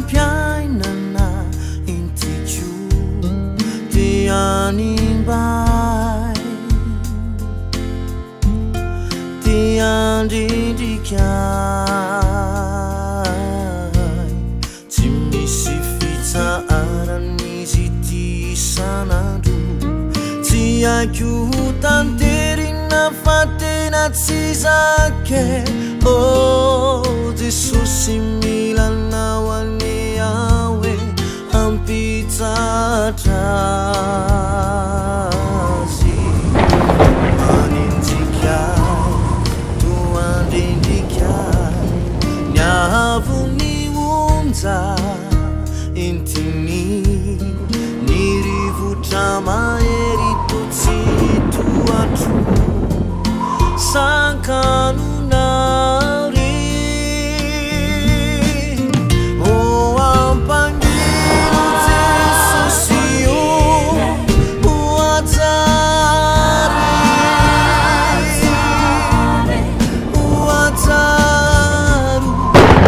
piai nana inti chu ti aning bai ti andi di kai chimi si fita arani ti sanadu ti aiku tanteri na fatena tsizake oh Jesus simila na wani yawe ampita trasi manindikai tuandindikai nyavuni unza intini nirivutama eritutsi tuatu sankanunari oh ampangilu Jesusio uataru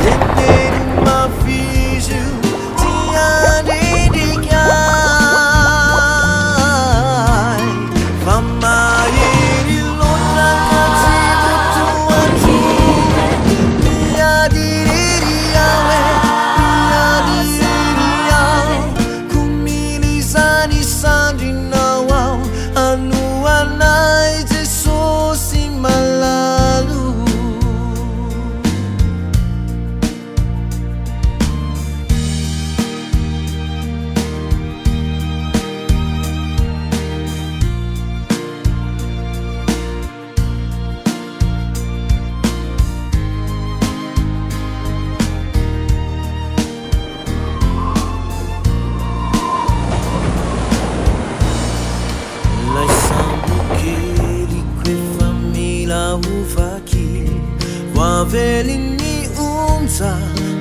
teneru mafiju tiadidikai famairi lona Wavelini unza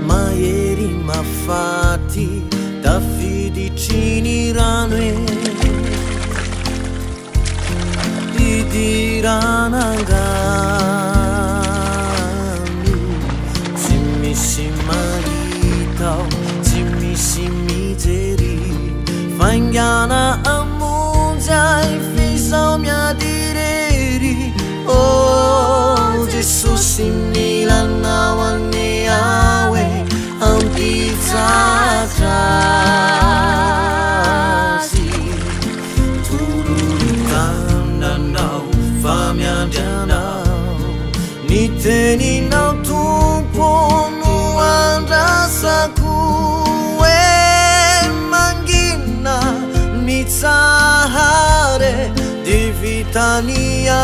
maeri mafati Davidi ciniranwe didirananganu Zimisi maritau zimisi miteri Fangyana amunza ifisau mia direri oh Jesus simila na wani yawe ampita trasi tururutandandau famyandandau niteni nau tumponu andasaku mangina mitsahare divitania